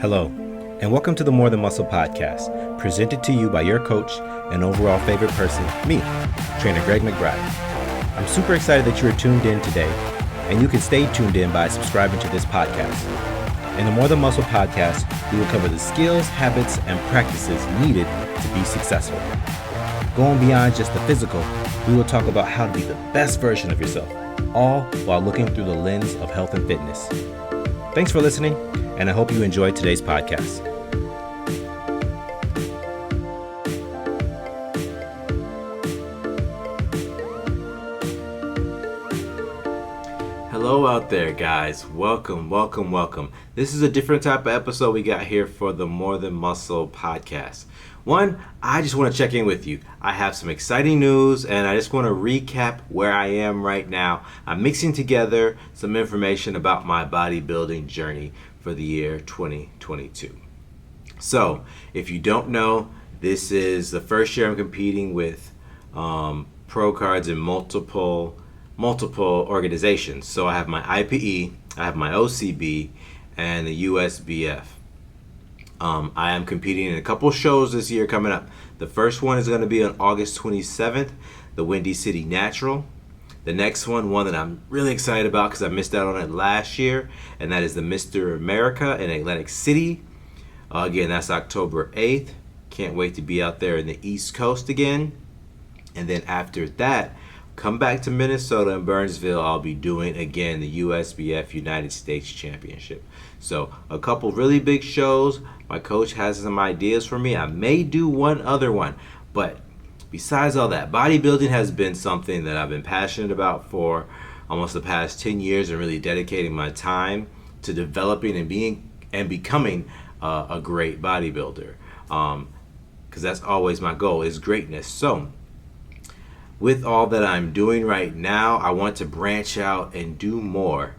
Hello, and welcome to the More Than Muscle podcast, presented to you by your coach and overall favorite person, me, Trainer Greg McBride. I'm super excited that you are tuned in today, and you can stay tuned in by subscribing to this podcast. In the More Than Muscle podcast, we will cover the skills, habits, and practices needed to be successful. Going beyond just the physical, we will talk about how to be the best version of yourself, all while looking through the lens of health and fitness. Thanks for listening, and I hope you enjoyed today's podcast. Hello out there, guys. Welcome. This is a different type of episode we got here for the More Than Muscle podcast. One, I just want to check in with you. I have some exciting news, and I just want to recap where I am right now. I'm mixing together some information about my bodybuilding journey for the year 2022. So, if you don't know, this is the first year I'm competing with pro cards in multiple organizations. So I have my IPE, I have my OCB, and the USBF. I am competing in a couple shows this year coming up. The first one is going to be on August 27th, the Windy City Natural. The next one that I'm really excited about because I missed out on it last year, and that is the Mr. America in Atlantic City. Again, that's October 8th. Can't wait to be out there in the East Coast again. And then after that, come back to Minnesota and Burnsville. I'll be doing again the USBF United States Championship. So a couple really big shows. My coach has some ideas for me. I may do one other one, but besides all that, bodybuilding has been something that I've been passionate about for almost the past 10 years and really dedicating my time to developing and becoming a great bodybuilder. Because that's always my goal, is greatness. So with all that I'm doing right now, I want to branch out and do more.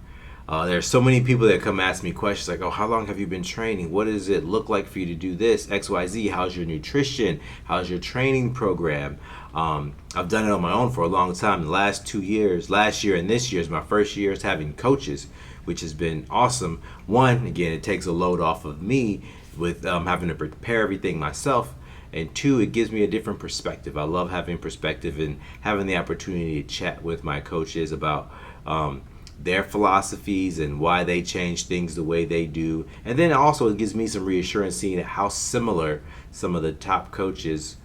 There's so many people that come ask me questions like, oh, how long have you been training? What does it look like for you to do this? XYZ, how's your nutrition? How's your training program? I've done it on my own for a long time. The last 2 years, last year and this year is my first years having coaches, which has been awesome. One, again, it takes a load off of me with having to prepare everything myself. And two, it gives me a different perspective. I love having perspective and having the opportunity to chat with my coaches about their philosophies and why they change things the way they do. And then also it gives me some reassurance seeing how similar some of the top coaches'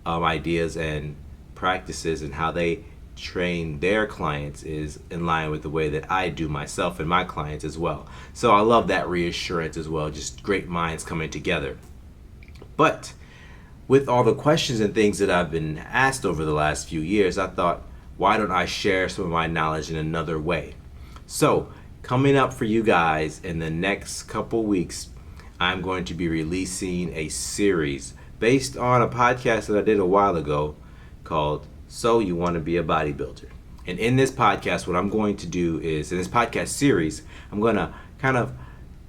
ideas and practices and how they train their clients is in line with the way that I do myself and my clients as well. So I love that reassurance as well, just great minds coming together. But with all the questions and things that I've been asked over the last few years, I thought, why don't I share some of my knowledge in another way? So, coming up for you guys in the next couple weeks, I'm going to be releasing a series based on a podcast that I did a while ago called So You Want to Be a Bodybuilder. And in this podcast, what I'm going to do is, in this podcast series, I'm going to kind of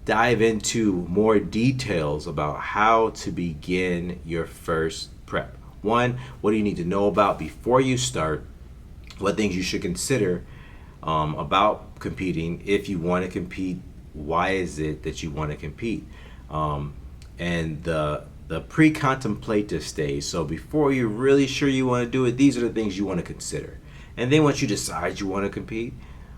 dive into more details about how to begin your first prep. One, what do you need to know about before you start? What things you should consider about competing. If you want to compete, why is it that you want to compete? And the pre-contemplative stage. So before you're really sure you want to do it, these are the things you want to consider. And then once you decide you want to compete,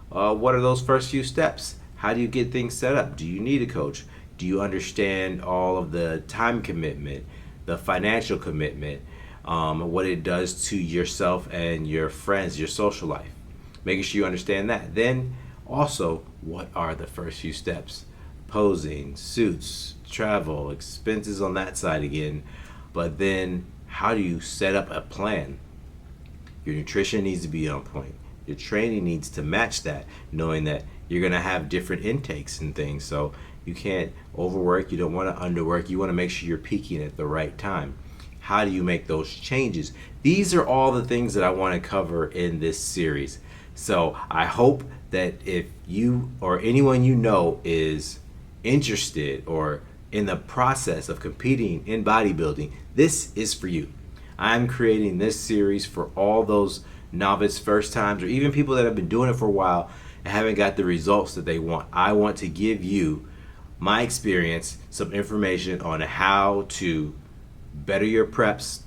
what are those first few steps? How do you get things set up? Do you need a coach? Do you understand all of the time commitment, the financial commitment, what it does to yourself and your friends, your social life? Making sure you understand that. Then also, what are the first few steps? Posing, suits, travel, expenses on that side again. But then how do you set up a plan? Your nutrition needs to be on point. Your training needs to match that, knowing that you're going to have different intakes and things. So you can't overwork. You don't want to underwork. You want to make sure you're peaking at the right time. How do you make those changes? These are all the things that I want to cover in this series. So I hope that if you or anyone you know is interested or in the process of competing in bodybuilding, this is for you. I'm creating this series for all those novice first times or even people that have been doing it for a while and haven't got the results that they want. I want to give you my experience, some information on how to better your preps,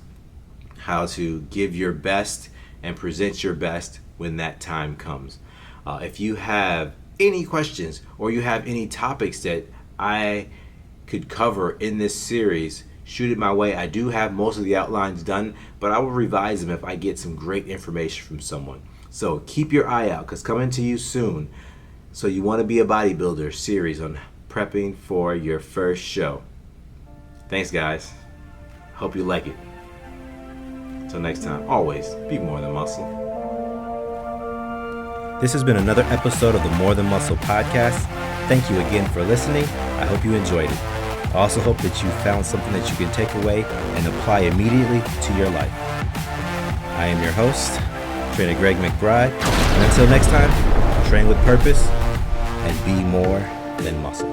how to give your best and present your best when that time comes. If you have any questions or you have any topics that I could cover in this series, shoot it my way. I do have most of the outlines done, but I will revise them if I get some great information from someone. So keep your eye out, because coming to you soon, So You Want to Be a Bodybuilder series on prepping for your first show. Thanks, guys. Hope you like it. Until next time, always be more than muscle. This has been another episode of the More Than Muscle podcast. Thank you again for listening. I hope you enjoyed it. I also hope that you found something that you can take away and apply immediately to your life. I am your host, Trainer Greg McBride. And until next time, train with purpose and be more than muscle.